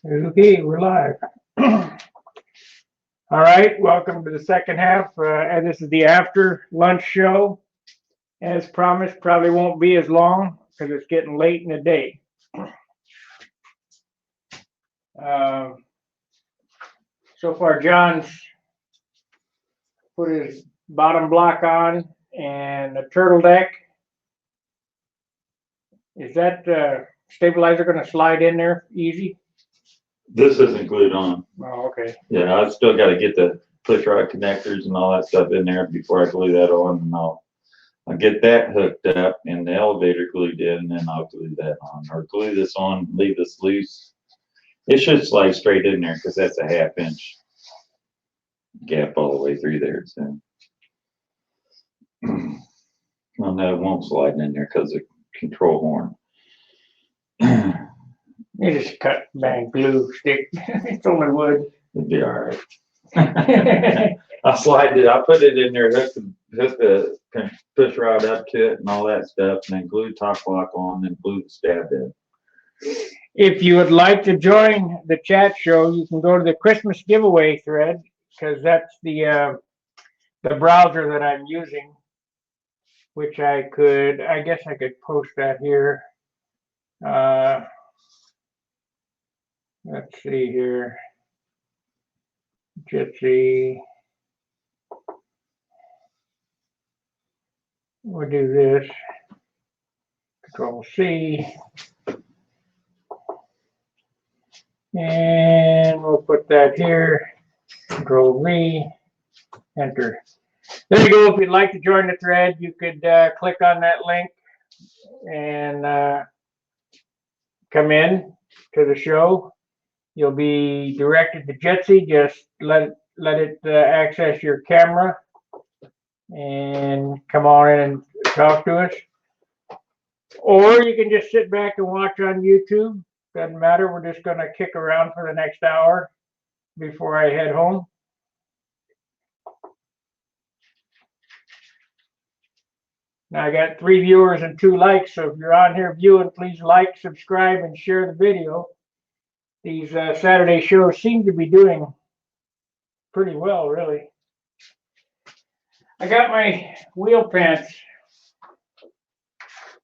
Okay, we're live. All right, welcome to the second half. And this is the after lunch show. As promised, probably won't be as long because it's getting late in the day. Uh, so far, John's put his bottom block on and the turtle deck. Is that stabilizer going to slide in there easy? This isn't glued on. Oh, okay. Yeah, I've still got to get the push rod connectors and all that stuff in there before I glue that on, and I'll get that hooked up and the elevator glued in, and then I'll glue that on, or glue this on, leave this loose. It should slide straight in there because that's a 1/2 inch gap all the way through there. So, well, no, it won't slide in there because of control horn. You just cut bang glue stick. It's only wood. It'd be all right. I'll slide it. I'll put it in there, hook the push rod up to it and all that stuff, and then glue top block on, and glue the stab in. If you would like to join the chat show, you can go to the Christmas giveaway thread because that's the browser that I'm using, which I guess I could post that here. Let's see here. Jitsi. We'll do this. Control C. And we'll put that here. Control V. Enter. There you go. If you'd like to join the thread, you could click on that link and come in to the show. You'll be directed to Jitsi. Just let it access your camera and come on in and talk to us. Or you can just sit back and watch on YouTube. Doesn't matter. We're just going to kick around for the next hour before I head home. Now I got 3 viewers and 2 likes. So if you're on here viewing, please like, subscribe, and share the video. These Saturday shows seem to be doing pretty well, really. I got my wheel pants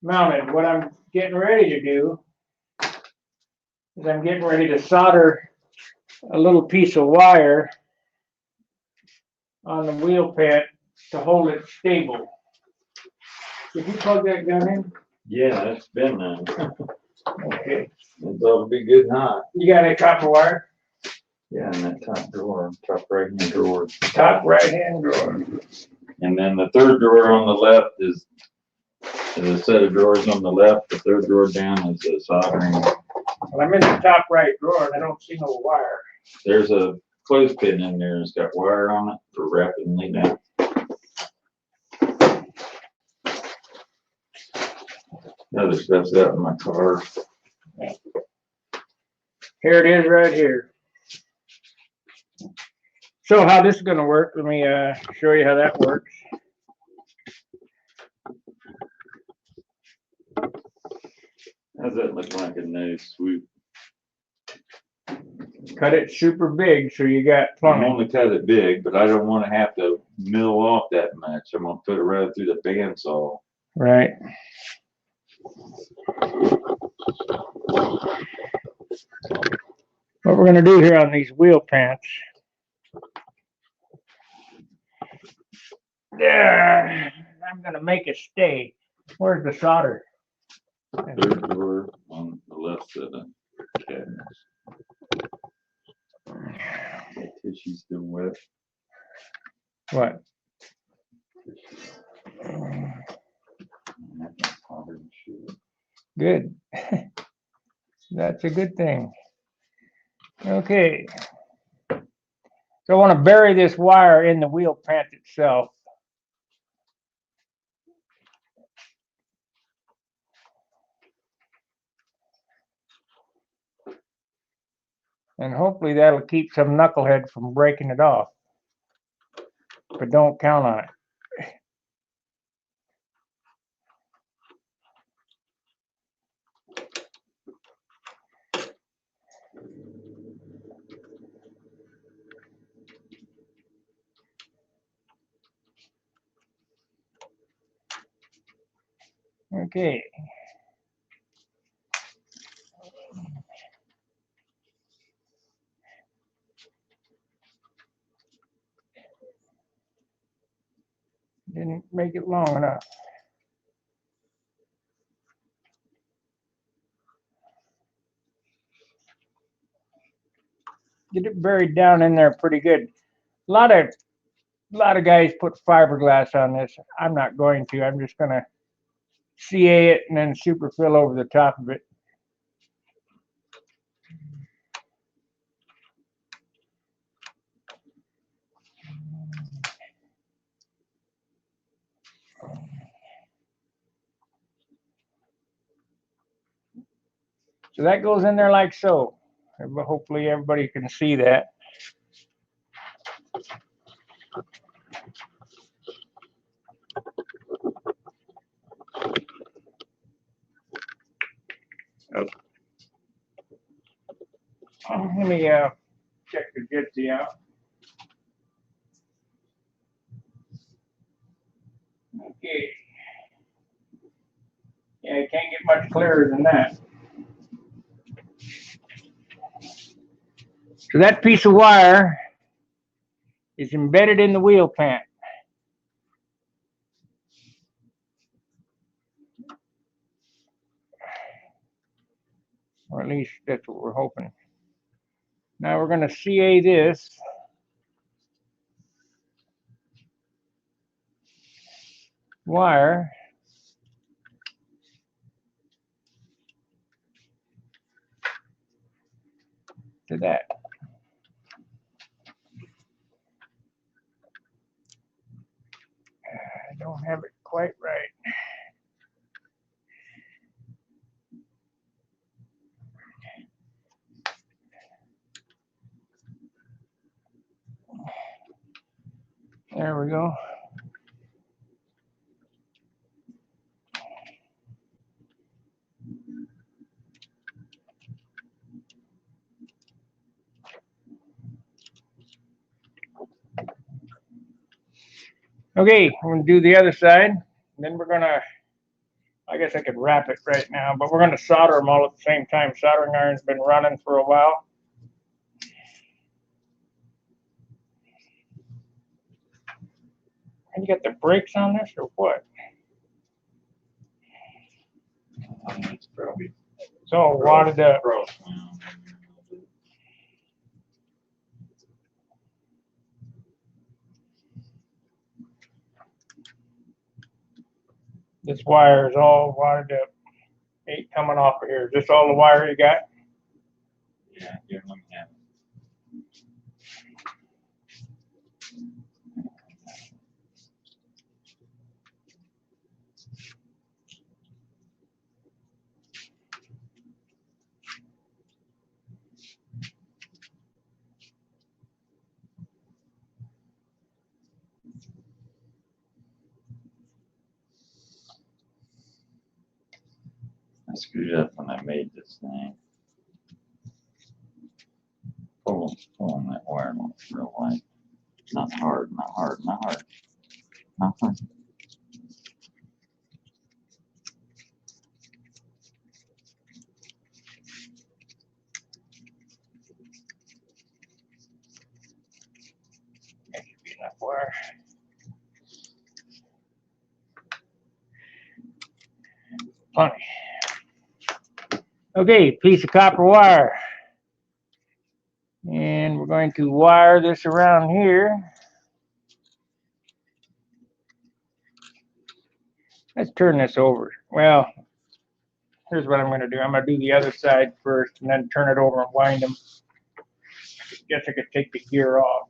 mounted. What I'm getting ready to do is I'm getting ready to solder a little piece of wire on the wheel pant to hold it stable. Did you plug that gun in? Yeah, it's been Okay. it's all be good and hot. You got any copper wire? Yeah, in that top drawer, top right hand drawer. Top right-hand drawer. And then the third drawer on the left is a set of drawers on the left. The third drawer down is a soldering. Well, I'm in the top right drawer and I don't see no wire. There's a clothespin in there. It's got wire on it for wrapping lead out. Other stuff's out in my car. Here it is right here. So how this is going to work, let me show you how that works. How's that look like a nose swoop? Cut it super big so you got I'm plumbing. only cut it big, but I don't want to have to mill off that much. I'm gonna put it right through the bandsaw. Right. What we're going to do here on these wheel pants. There. I'm going to make it stay. Where's the solder? Third drawer on the left side of the cabinets. That tissue's still wet. What? Good. That's a good thing. Okay. So I want to bury this wire in the wheel pant itself. And hopefully that'll keep some knucklehead from breaking it off. But don't count on it. Okay. Didn't make it long enough. Get it buried down in there pretty good. A lot of guys put fiberglass on this. I'm not going to. I'm just gonna CA it and then super fill over the top of it. So that goes in there like so. Hopefully everybody can see that. Let me check the Jitsi out. Okay. Yeah, it can't get much clearer than that. So that piece of wire is embedded in the wheel pant. Or at least that's what we're hoping. Now we're going to CA this. Wire to that. I don't have it quite right. There we go. Okay, I'm going to do the other side. Then we're going to, I guess I could wrap it right now, but we're going to solder them all at the same time. Soldering iron's been running for a while. And you got the brakes on this or what? It's all wadded up. This wire is all wadded up. Ain't coming off of here. Is this all the wire you got? Yeah, here, let me have it. I screwed up when I made this thing. Pulling that wire real light. Not hard, not hard, not hard. Not hard. That should be enough wire. Funny. Okay, piece of copper wire. And we're going to wire this around here. Let's turn this over. Well, here's what I'm going to do. I'm going to do the other side first and then turn it over and wind them. Guess I could take the gear off.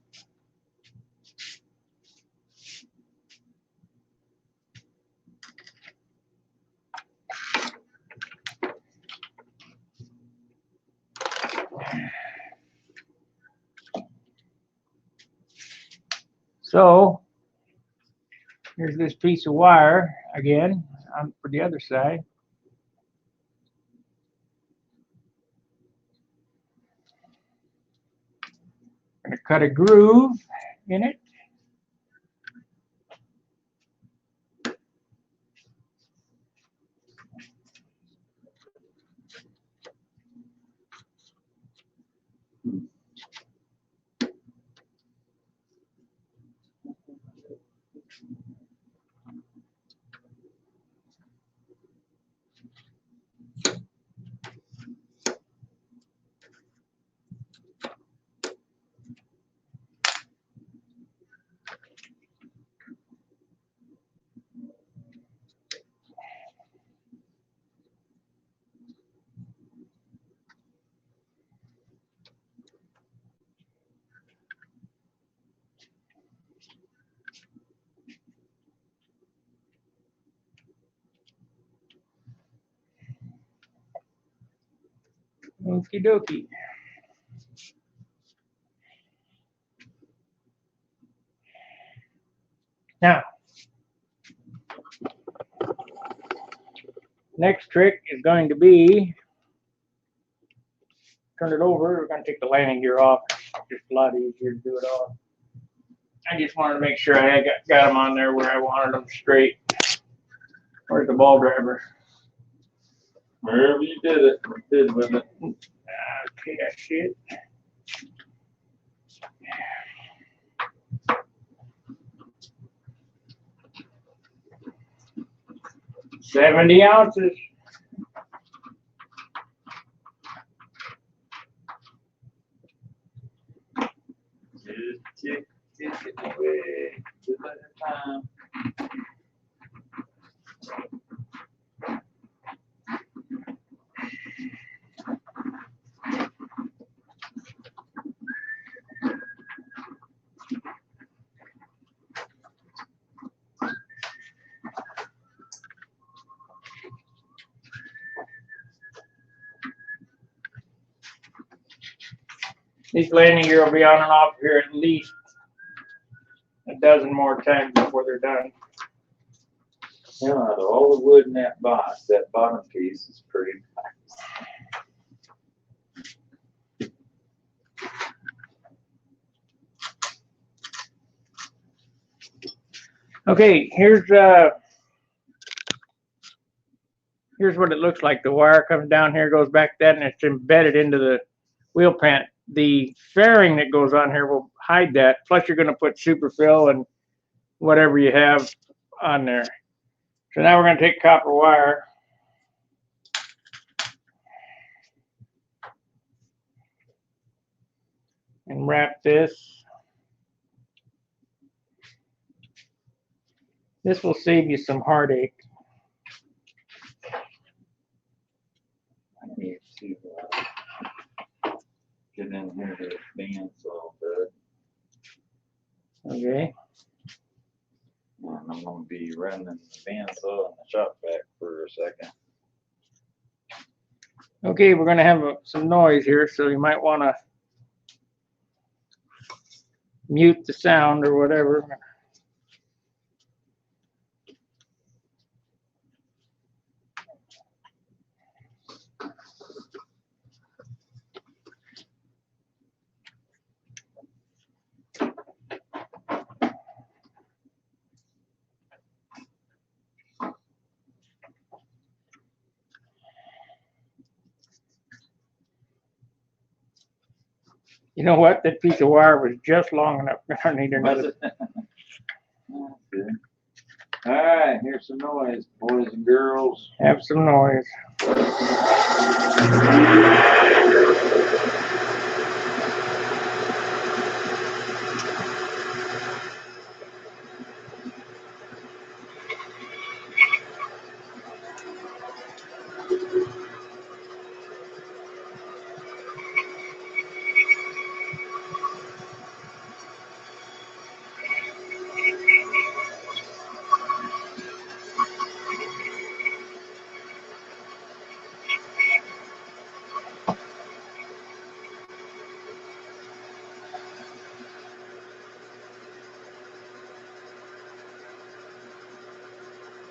So here's this piece of wire again for the other side. I'm going to cut a groove in it. Okie dokie. Now, next trick is going to be, turn it over. We're going to take the landing gear off. Just a lot easier to do it all. I just wanted to make sure I got them on there where I wanted them straight. Where's the ball driver? Wherever you did it, did with it. Okay, I see it. $70 ounces. Just tick it away. Just at a time. These landing gear will be on and off here at least a dozen more times before they're done. You know, out of all the wood in that box, that bottom piece is pretty nice. Okay, here's what it looks like. The wire comes down here, goes back to that, and it's embedded into the wheel pant. The fairing that goes on here will hide that. Plus, you're going to put superfill and whatever you have on there. So now we're going to take copper wire. And wrap this. This will save you some heartache. I need to get in here to advance a little bit. Okay. And I'm gonna be running the bandsaw and the shop vac for a second. Okay, we're going to have some noise here, so you might want to mute the sound or whatever. You know what? That piece of wire was just long enough. I need another. Good. All right, here's some noise, boys and girls. Have some noise.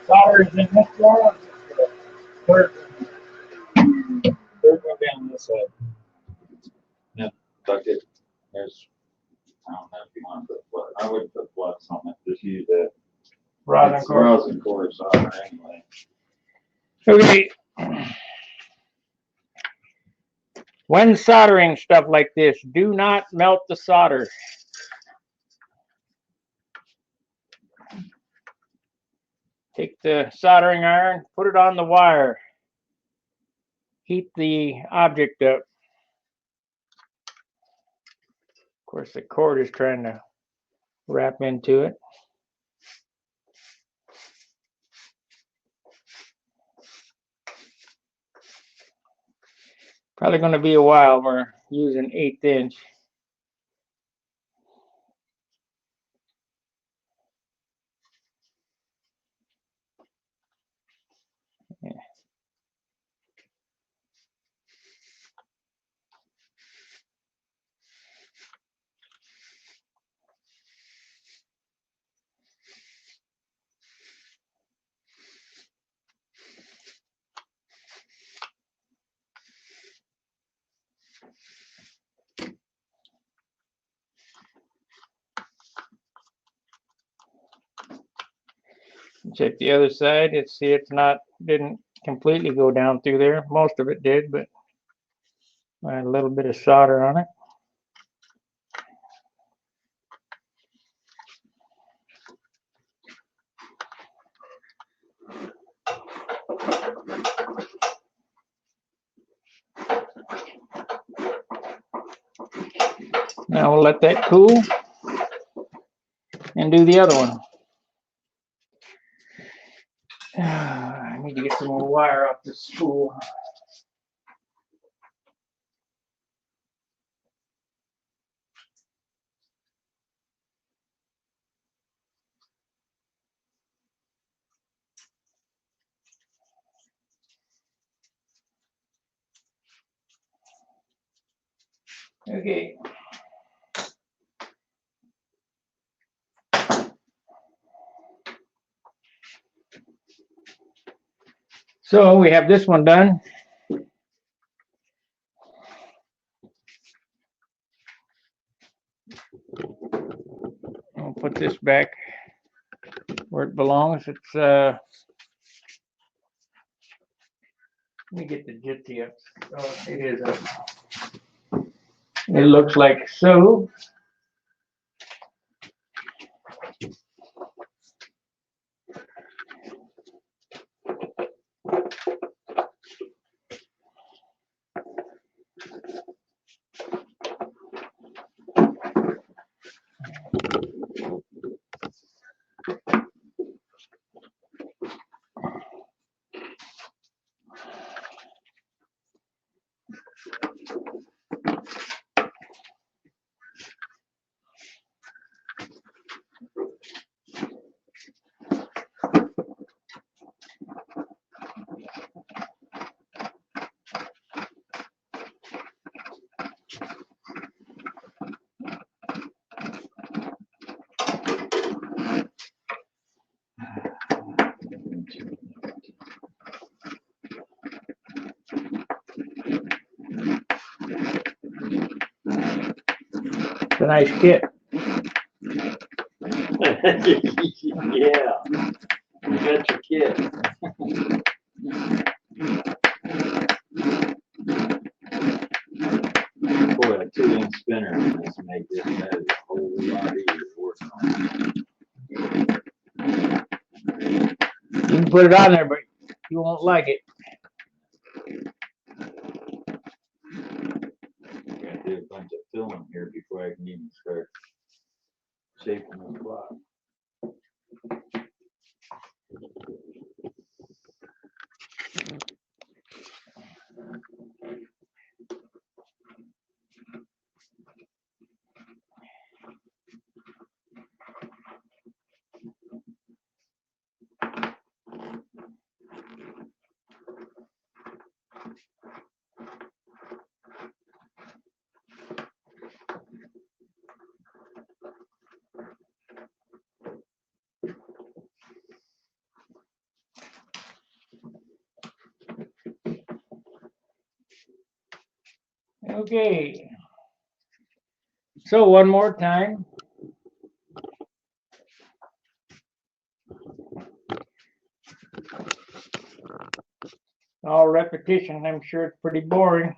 Solder is in this drawer. Third one down this side. Yep, tuck it. There's, I don't know if you want to put flux. I wouldn't put flux on it. Just use that. Rosin It's cord. rosin cord solder anyway. Okay. When soldering stuff like this, do not melt the solder. Take the soldering iron, put it on the wire. Heat the object up. Of course, the cord is trying to wrap into it. Probably going to be a while. We're using 1/8 inch. Yeah. Check the other side. Let's see, didn't completely go down through there. Most of it did, but I had a little bit of solder on it. Now we'll let that cool and do the other one. I need to get some more wire off this spool. Okay. So we have this one done. I'll put this back where it belongs. It's let me get the jitsi up. Oh, it is up. It looks like so. It's a nice kit. Yeah, you got your kit. Boy, a 2-inch spinner must make this move a whole lot easier to work on. You can put it on there, but you won't like it. Gotta do a bunch of filling here before I can even start shaping the block. Okay. So one more time. All repetition, I'm sure it's pretty boring.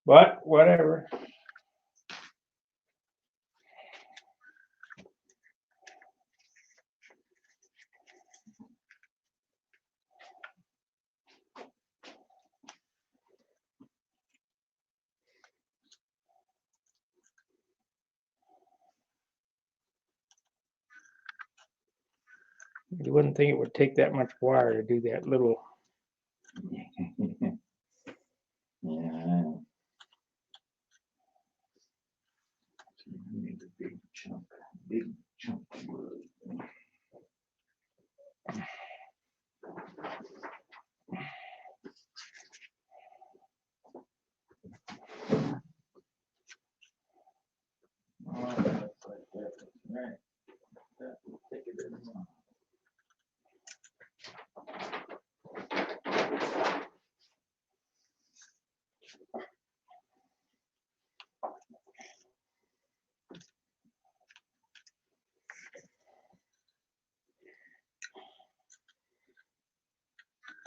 But whatever. You wouldn't think it would take that much wire to do that little. Yeah. Need a big chunk of wood. Oh, that's like that. Right. That will take it in the-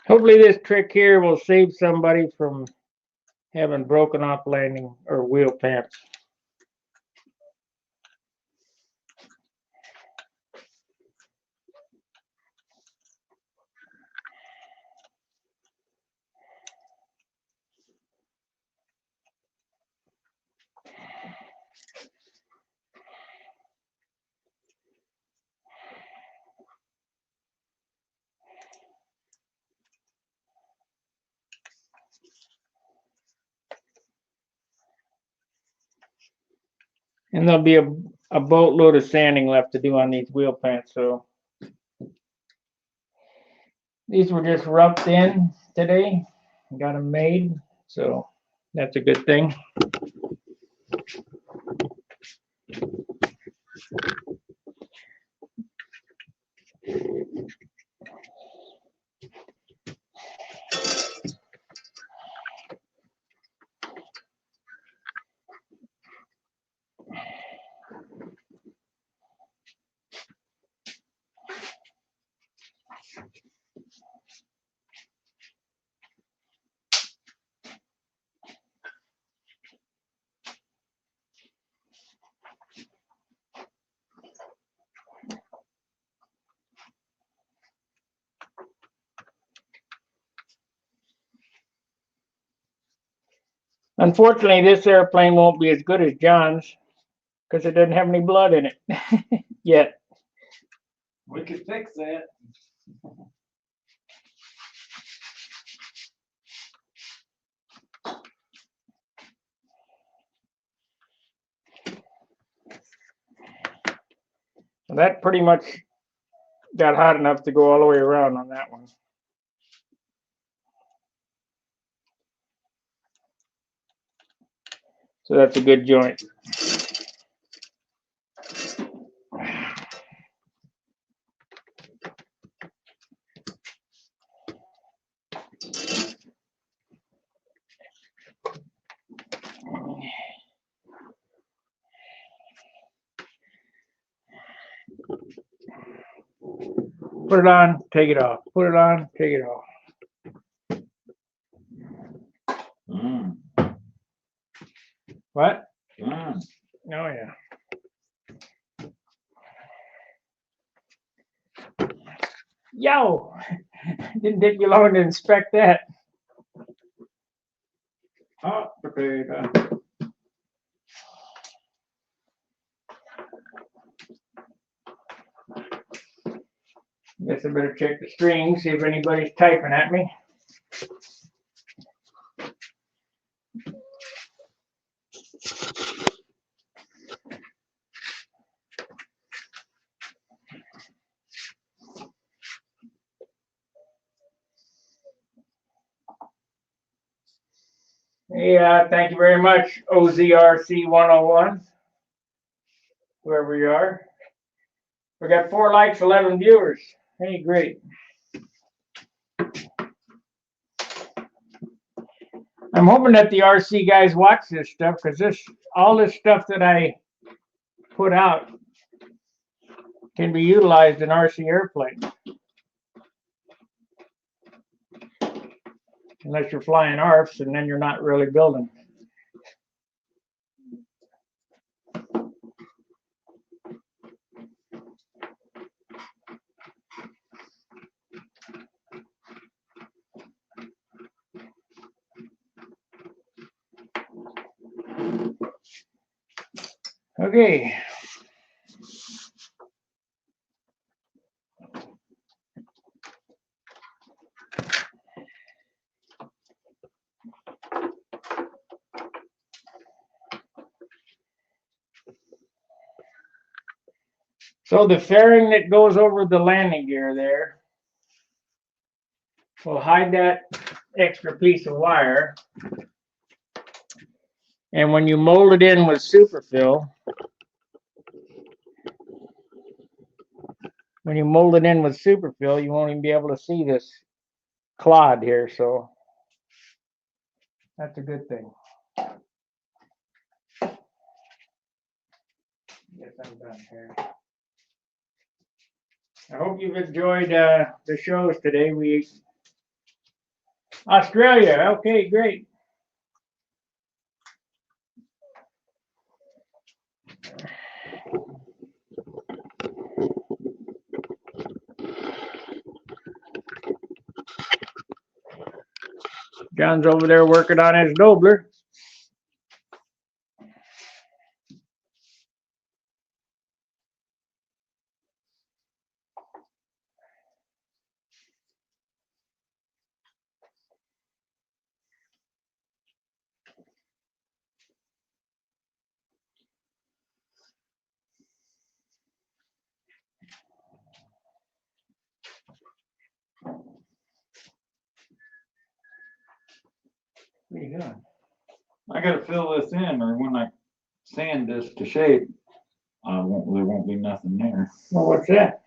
Hopefully this trick here will save somebody from having broken off landing or wheel pants. And there'll be a boatload of sanding left to do on these wheel pants, so these were just roughed in today. Got them made, so that's a good thing. Unfortunately, this airplane won't be as good as John's because it doesn't have any blood in it yet. We could fix that. That pretty much got hot enough to go all the way around on that one. So that's a good joint. Put it on, take it off. Put it on, take it off. Mm. What? Mm. Oh yeah. Yo! Didn't take you long to inspect that. Hot potato. Guess I better check the string, see if anybody's typing at me. Yeah, thank you very much, OZRC 101. Whoever you are. We got 4 likes, 11 viewers. Hey, great. I'm hoping that the RC guys watch this stuff because all this stuff that I put out can be utilized in RC airplanes. Unless you're flying ARFs and then you're not really building. Okay. So the fairing that goes over the landing gear there will hide that extra piece of wire. And when you mold it in with superfill, you won't even be able to see this clod here. So that's a good thing. Guess I'm done here. I hope you've enjoyed the shows today. Australia, okay, great. John's over there working on his Dobler. What are you doing? I gotta fill this in, or when I sand this to shape, there won't be nothing there. Well, what's that?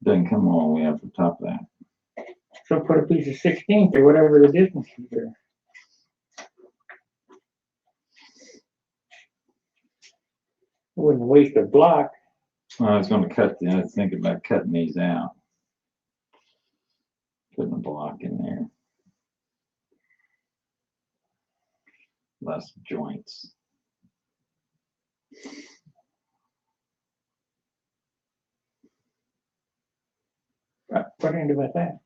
Doesn't come all the way up the top of that. So put a piece of 16th or whatever the distance is there. Wouldn't waste a block. I was thinking about cutting these out. Putting a block in there. Less joints. What end about that?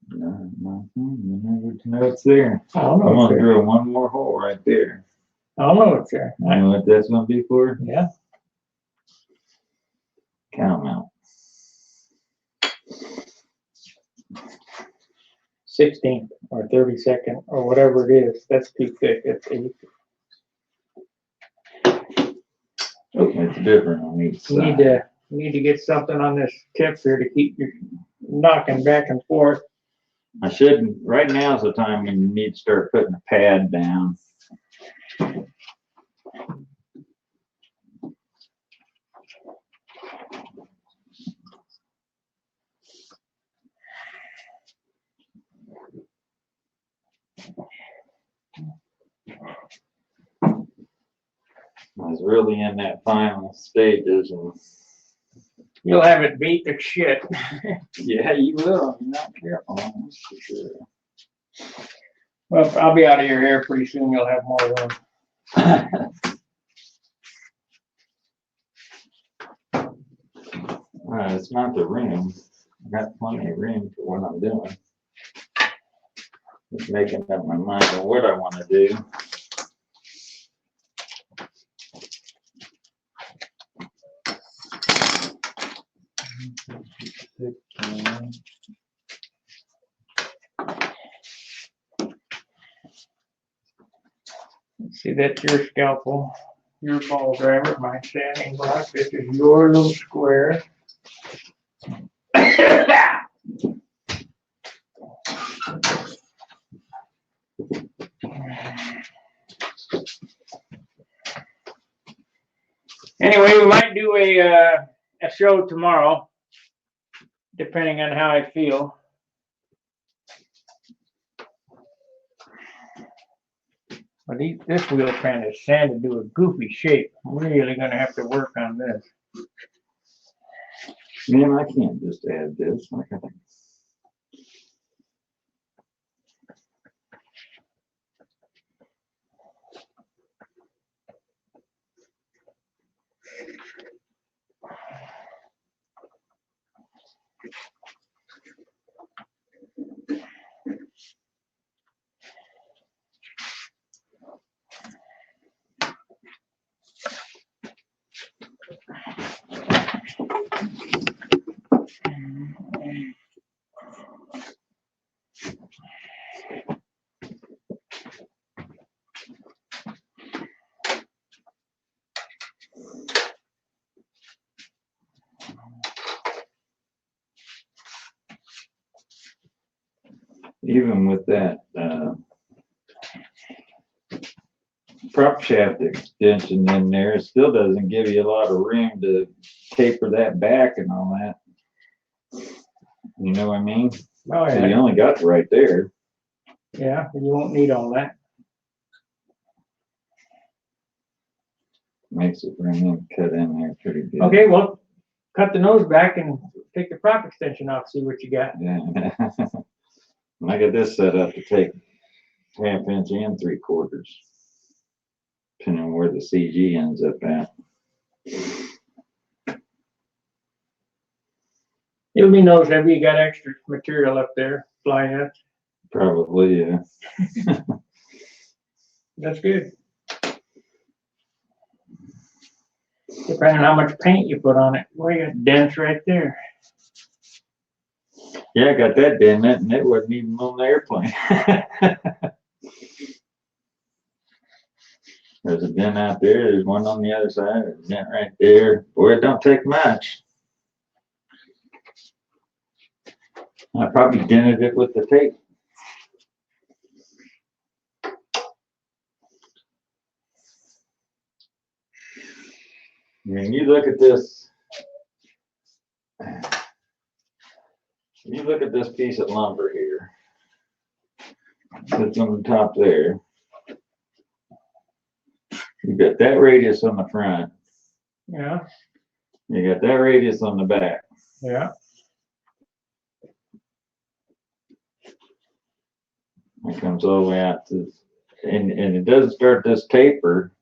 No, you never know it's there. I don't know I'm what's gonna there. drill one more hole right there. I don't know what's there. You know what that's gonna be for? Yeah. Cow mount. 16th or 32nd or whatever it is. That's too thick. It's It's different on each You side. need to get something on this tip here to keep you knocking back and forth. I shouldn't. Right now is the time when you need to start putting a pad down. I was really in that final stages, and You'll have it beat to shit. yeah, you will. You're not careful, that's for sure. Well, I'll be out of your hair pretty soon. You'll have more room. It's not the room. I got plenty of room for what I'm doing. Just making up my mind on what I want to do. See, that's your scalpel, your ball driver, my sanding block. This is your little square. Anyway, we might do a show tomorrow, depending on how I feel. But this wheel kind of sanded to a goofy shape. I'm really gonna have to work on this. Man, I can't just add this. I gotta even with that, prop shaft extension in there, it still doesn't give you a lot of room to taper that back and all that. You know what I mean? Oh, So you yeah, only got right there. yeah, you won't need all that. Makes it bring in, cut in there pretty good. Okay, well, cut the nose back and take the prop extension off, see what you got. Yeah. I got this set up to take 1/2 inch and 3/4, depending on where the CG ends up at. It'll be nose heavy, you got extra material up there, fly nets, Probably, yeah. that's good. Depending on how much paint you put on it, well, you got dents right there. Yeah, I got that dent in it, and it wasn't even on the airplane. There's a dent out there, there's one on the other side, there's a dent right there. Boy, it don't take much. I probably dented it with the tape. I mean, you look at this. You look at this piece of lumber here. That's on the top there. You got that radius on the front. Yeah, You got that radius on the back. yeah, It comes all the way out to, and it doesn't start this taper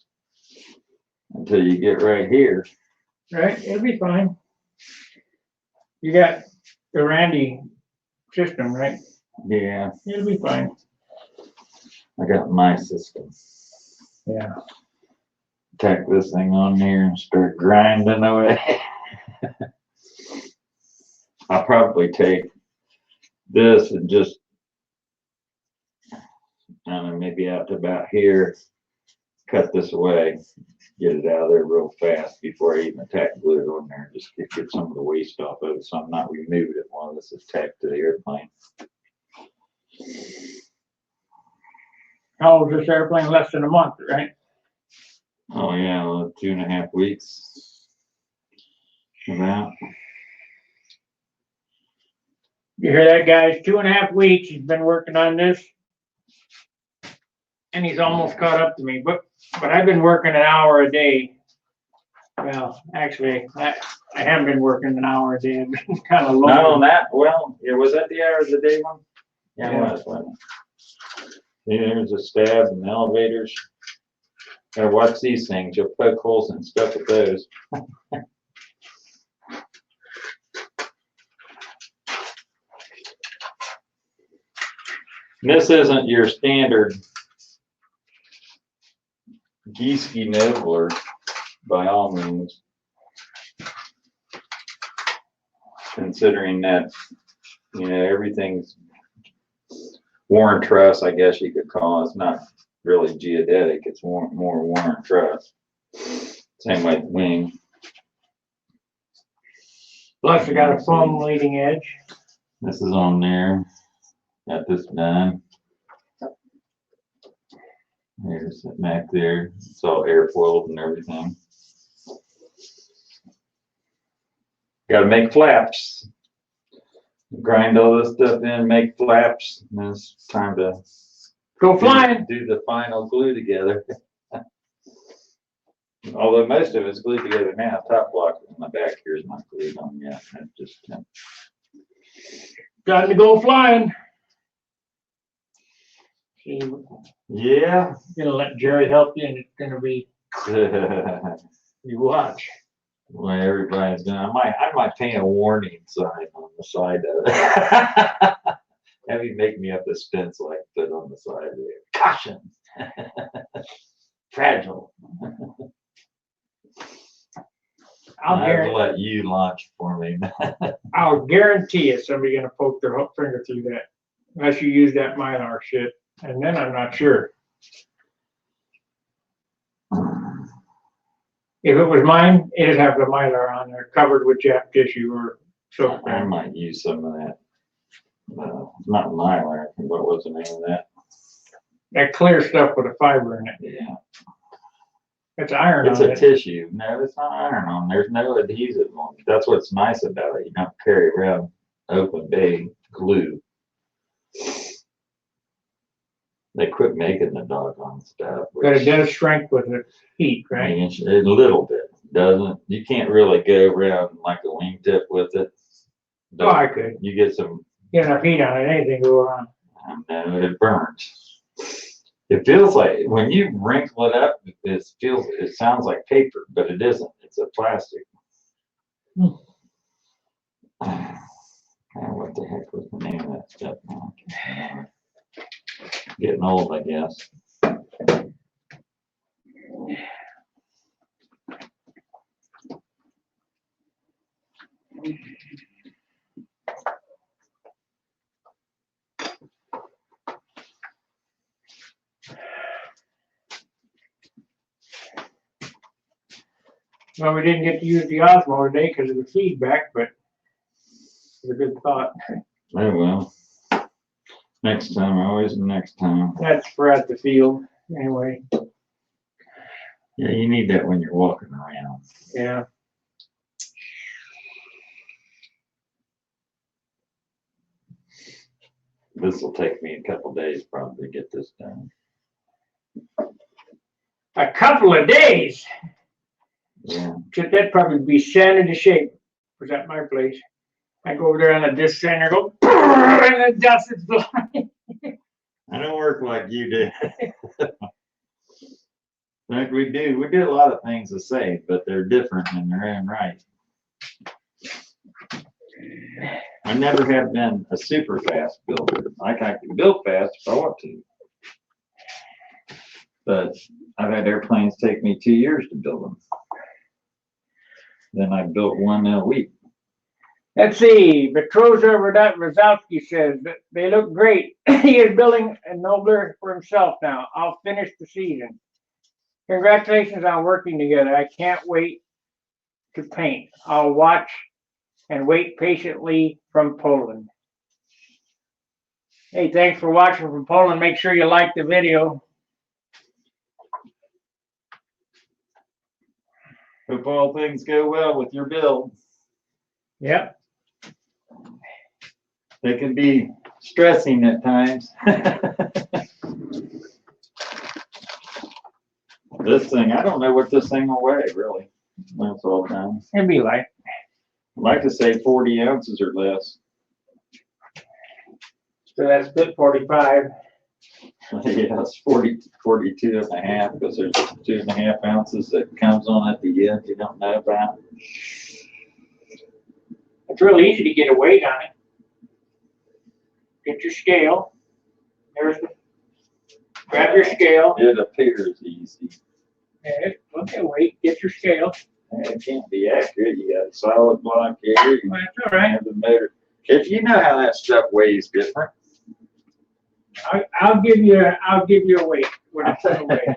until you get right here. right, it'll be fine. You got the Randy system, right? Yeah, It'll be fine. I got my system. Yeah. Tack this thing on there and start grinding away. I'll probably take this and just, I don't know, maybe out to about here, cut this away, get it out of there real fast before I even tack glue it on there, just to get some of the waste off of it, so I'm not removing it while this is tacked to the airplane. How old is this airplane? Less than a month, right? Oh yeah, well, 2.5 weeks. About. You hear that, guys? 2.5 weeks, he's been working on this. And he's almost caught up to me, but I've been working an hour a day. Well, actually, I haven't been working an hour a day. I've been kind of Not on low. that, well, yeah, was that the hours a day one? Yeah, Yeah. it was, wasn't it? Yeah, there's the stab and the elevators. Gotta watch these things, you'll poke holes and stuff with those. This isn't your standard Gieske nibbler by all means. Considering that, you know, everything's worn truss, I guess you could call it. It's not really geodetic, it's more worn truss. Same with wing. Plus, I got a foam leading edge. This is on there. Got this done. There's it back there. It's all airfoiled and everything. Got to make flaps. Grind all this stuff in, make flaps, and then it's time to Go flying. do the final glue together. Although most of it's glued together now. Top block in the back here is not glued on yet. That's just Got to go flying. See, yeah. gonna let Jerry help you, and it's gonna be, you watch. Well, everybody's gonna. I might paint a warning sign on the side of it. Have you make me up a stencil I can put on the side there. Caution. Fragile. I'll I have to guarantee, let you launch for me. I'll guarantee you somebody's gonna poke their finger through that, unless you use that Mylar shit, and then I'm not sure. If it was mine, it'd have the Mylar on there, covered with Jap tissue or silk. I might use some of that Not mylar, what was the name of that? That clear stuff with a fiber in it. Yeah. It's iron It's on a it. tissue. No, it's not iron on. There's no adhesive on it. That's what's nice about it. You don't carry around open bay glue. They quit making the doggone stuff. But it does shrink with the heat, I right? mean, a little bit, doesn't, you can't really go around like a wingtip with it. Oh, I could. You get some, Get enough heat on it, anything go on. I don't know, it burns. It feels like, when you wrinkle it up, it sounds like paper, but it isn't, it's a plastic. Hmm. What the heck was the name of that stuff now? Getting old, I guess. Well, we didn't get to use the Osmo today because of the feedback, but it's a good thought. Oh, well. Next time, always the next time. That's for at the field, anyway. Yeah, you need that when you're walking around. Yeah. This will take me a couple days probably to get this done. A couple of days. Yeah. That'd probably be sanded to shape. Was at my place. I go over there on the disc sander, go, and the dust is flying. I don't work like you do. Like we do a lot of things the same, but they're different in their own right. I never have been a super fast builder. Like I can build fast if I want to. But I've had airplanes take me 2 years to build them. Then I built one a week. Let's see, Petroza Rosowski says that they look great. He is building a nobler for himself now. I'll finish the season. Congratulations on working together. I can't wait to paint. I'll watch and wait patiently from Poland. Hey, thanks for watching from Poland. Make sure you like the video. Hope all things go well with your build. Yep. They can be stressing at times. This thing, I don't know what this thing will weigh, really, when it's all done. It'd be like, I'd like to say 40 ounces or less. so that's good 45. Yeah, it's 42 and a half, because there's 2.5 ounces that comes on at the end you don't know about. It's real easy to get a weight on it. Get your scale. There's the, grab your scale. It appears easy. Okay, look at weight. Get your scale. It can't be accurate. You got a solid block here. You Well, that's all right. have the motor. If you know how that stuff weighs different. I'll give you a weight. What it's gonna weigh.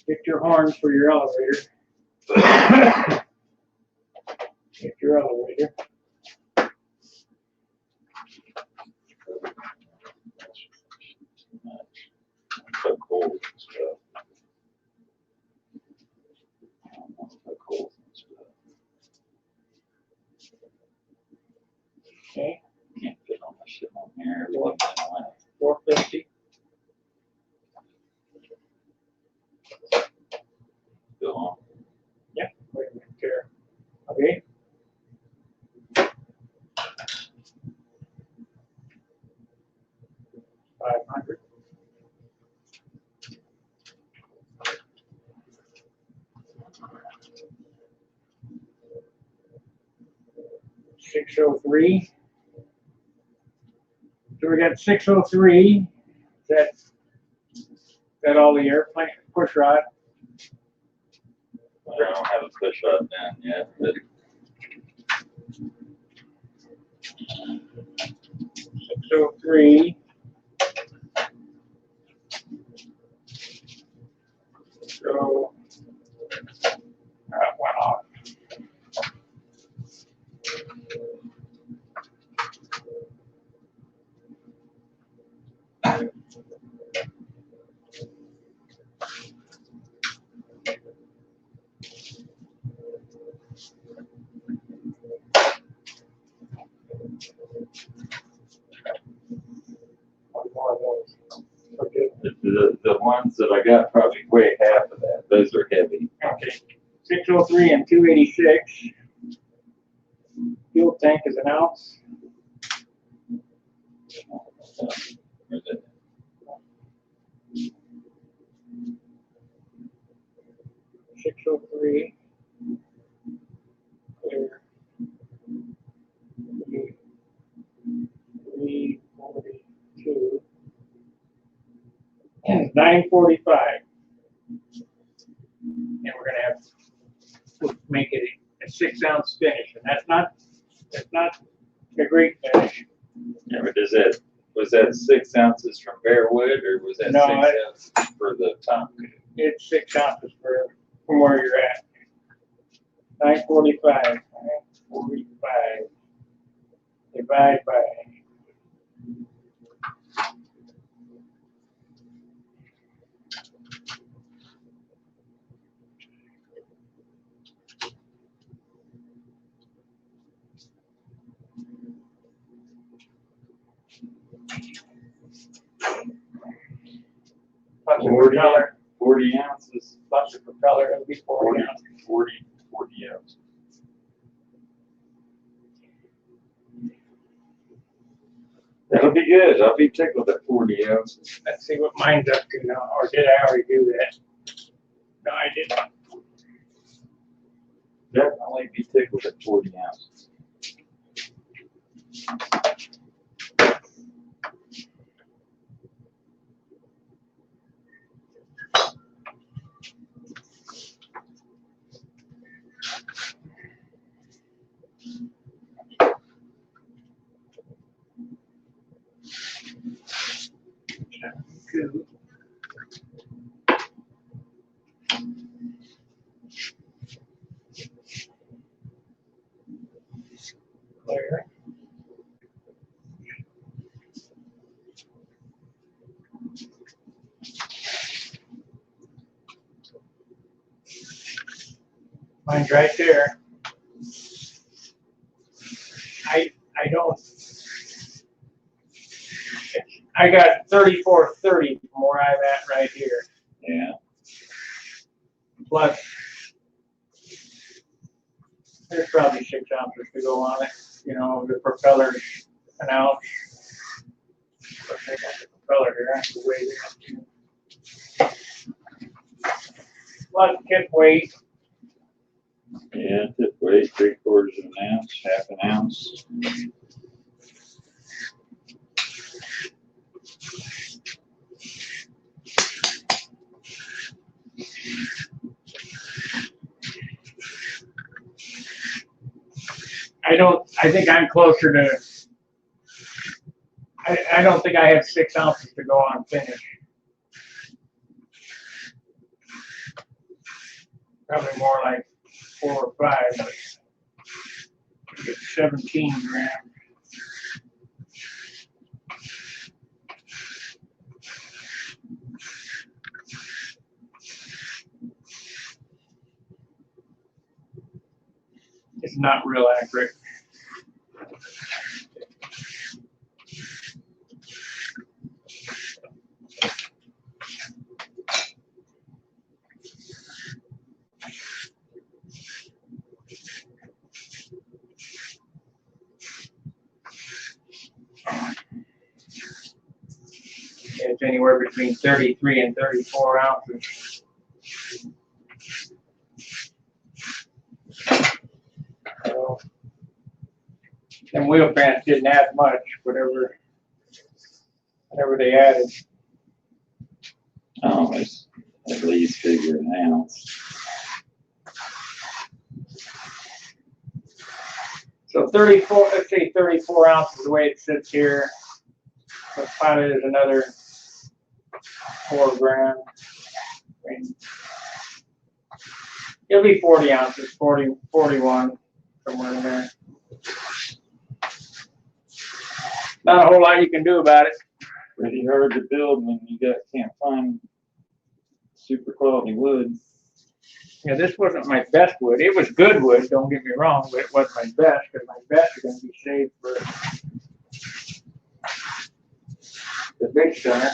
Get your horn for your elevator. Get your elevator. So cold and stuff. So cold and stuff. Okay, Can't fit all my shit on here. Look at that. 450. Go on. Wait a minute there. Okay. $500. $603. So we got 603. That all the airplane push rod? I don't have a push rod down yet, but 603. So that went off. The ones that I got probably weigh half of that. Those are heavy. Okay, 603 and 286. Fuel tank is an ounce. Where's it? 603. Clear. 342. And 945. And we're gonna have to make it a 6-ounce finish, and that's not a great finish. Yeah, but was that 6 ounces from bare wood or was that No, 6 ounces for the top? It's 6 ounces from where you're at. 945. 945. Divide by. Plus the 40, propeller. 40 ounces. Plus the propeller, it'll be 40 ounces. 40 ounces. That'll be good. I'll be tickled at 40 ounces. Let's see what mine's up to now, or did I already do that? No, I didn't. Definitely be tickled at 40 ounces. Two. Clear. Mine's right there. I don't. I got 3430 from where I'm at right here. Yeah. Plus, there's probably 6 ounces to go on it. You know, the propeller's an ounce. But I got the propeller here, I have to weigh it. Plus tip weight. Yeah, tip weight, 3/4 of an ounce, half an ounce. I think I'm closer to, I don't think I have 6 ounces to go on finish. Probably more like 4 or 5, but get 17 grams. It's not real accurate. It's anywhere between 33 and 34 ounces. So, and wheel fans didn't add much, whatever they added. I almost at least figure an ounce. So 34, let's say 34 ounces the way it sits here. So pilot is another 4 grams. I mean, it'll be 40 ounces, 40, 41, somewhere in there. Not a whole lot you can do about it. pretty hard to build when you can't find super quality wood. Yeah, this wasn't my best wood. It was good wood, don't get me wrong, but it wasn't my best, because my best is gonna be saved for the big center.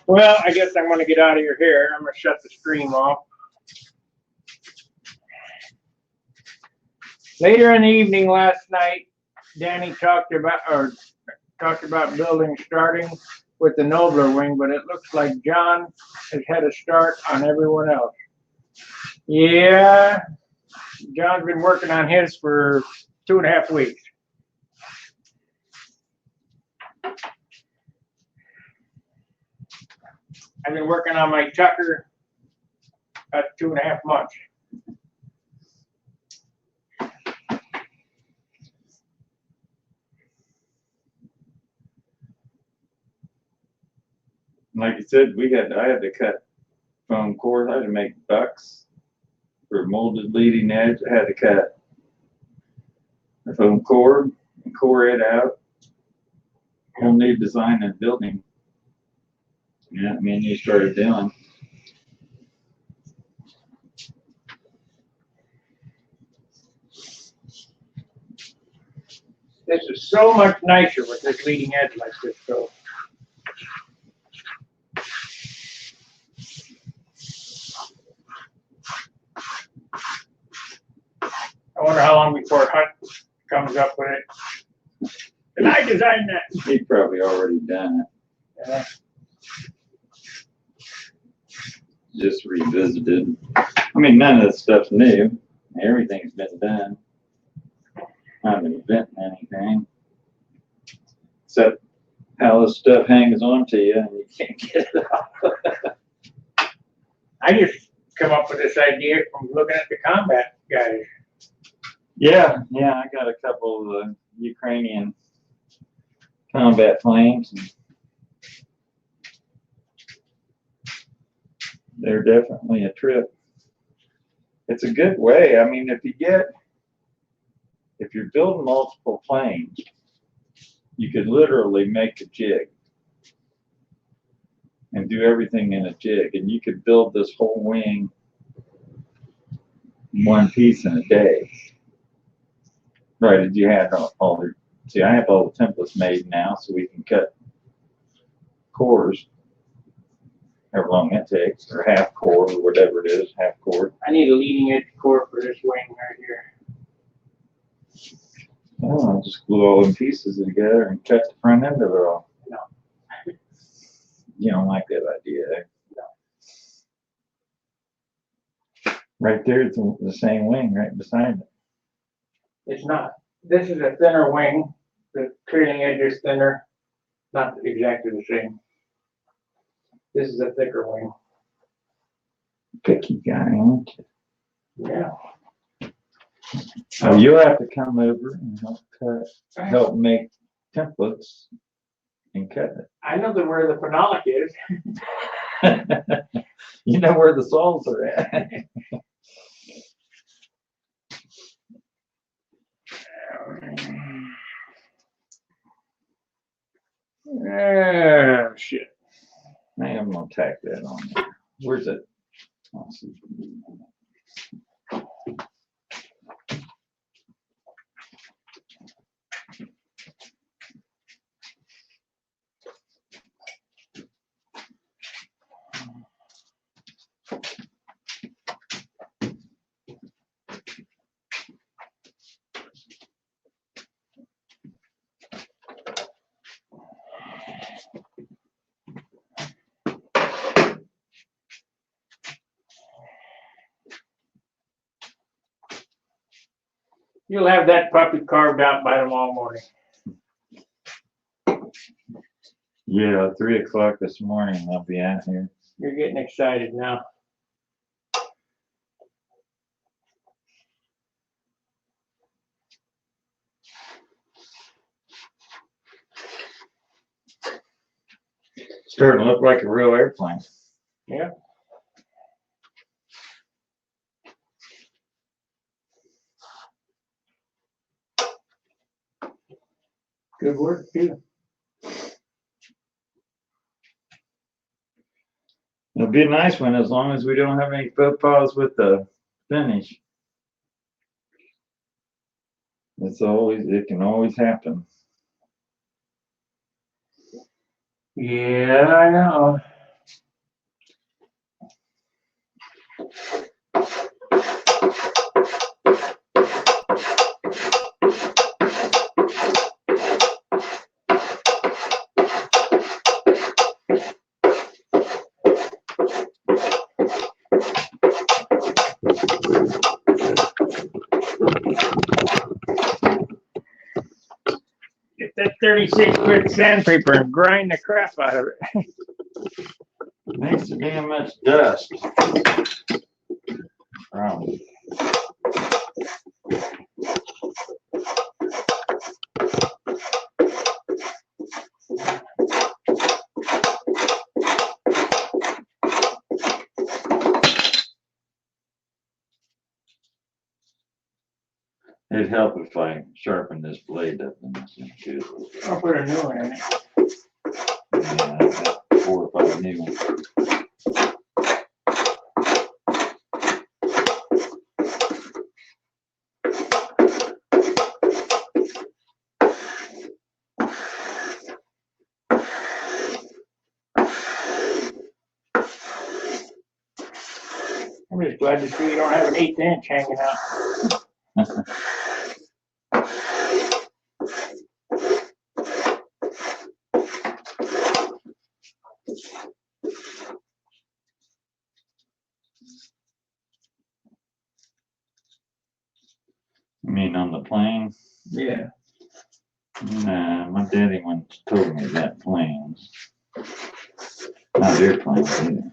Well, I guess I'm gonna get out of your hair. I'm gonna shut the stream off. Later in the evening last night, Danny talked about building starting with the nobler wing, but it looks like John has had a start on everyone else. Yeah, John's been working on his for 2.5 weeks. I've been working on my Tucker about 2.5 months. Like you said, I had to cut foam core. I had to make ducts for molded leading edge. I had to cut the foam core and core it out. Whole new design and building. Yeah, me and you started doing. This is so much nicer with this leading edge like this, so. I wonder how long before Hunt comes up with it. And I designed that. He probably already done it. Yeah. Just revisited. I mean, none of this stuff's new. Everything's been done. I haven't inventing anything. Except how this stuff hangs on to you and you can't get it off. I just come up with this idea from looking at the combat guys. Yeah, I got a couple of Ukrainian combat planes. And they're definitely a trip. It's a good way. I mean, if you're building multiple planes, you could literally make a jig and do everything in a jig, and you could build this whole wing one piece in a day. Right, did you have all the, see, I have all the templates made now, so we can cut cores, however long it takes, or half core, or whatever it is, half core. I need a leading edge core for this wing right here. Oh, I'll just glue all them pieces together and cut the front end of it all. No. You don't like that idea, eh? No. Right there, it's the same wing right beside it. It's not. This is a thinner wing. The trailing edge is thinner. Not exactly the same. This is a thicker wing. Picky guy, aren't you? Yeah. So you'll have to come over and help make templates and cut it. I know where the phenolic is. You know where the saws are at. Oh, shit. Man, I'm gonna tack that on there. Where's it? I'll see. You'll have that puppy carved out by tomorrow morning. Yeah, 3 o'clock this morning I'll be out here. You're getting excited now. Starting to look like a real airplane. Yeah. Good work, too. It'll be a nice one as long as we don't have any faux pas with the finish. It can always happen. Yeah, I know. Get that 36 grit sandpaper and grind the crap out of it. Makes so damn much dust. Problem. It'd help if I sharpen this blade up and I'll put a new one in it. yeah, I've got 4 or 5 new ones. I'm just glad to see you don't have an 1/8 inch hanging out. I mean, on the plane? Yeah. Nah, my daddy once told me that planes. Not airplanes either.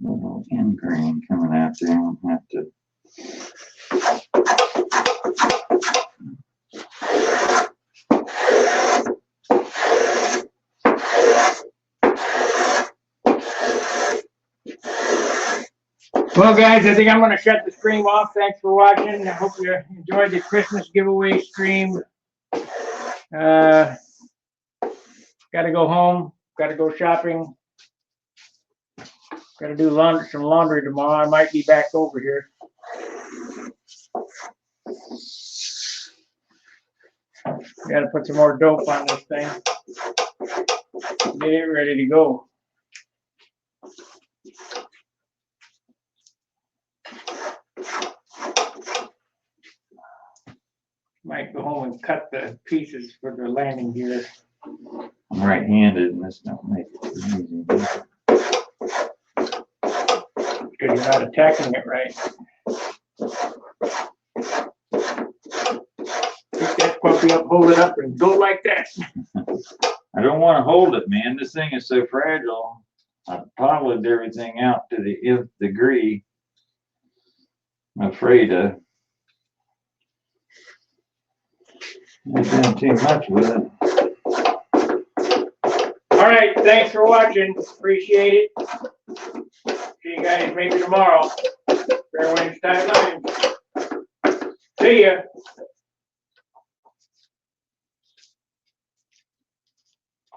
Little end grain coming out there. I'll have to. Well, guys, I think I'm going to shut the stream off. Thanks for watching. I hope you enjoyed the Christmas giveaway stream. Got to go home. Got to go shopping. Got to do some laundry tomorrow. I might be back over here. Got to put some more dope on this thing. Get it ready to go. Might go home and cut the pieces for the landing gear. I'm right-handed, and this don't make it easy. Because you're not attacking it right. Pick that puppy up, hold it up, and go like that. I don't want to hold it, man. This thing is so fragile. I polished everything out to the nth degree. I'm afraid to. I've done too much with it. All right, thanks for watching. Appreciate it. See you guys maybe tomorrow. Fairwinds Tight Lines. See ya.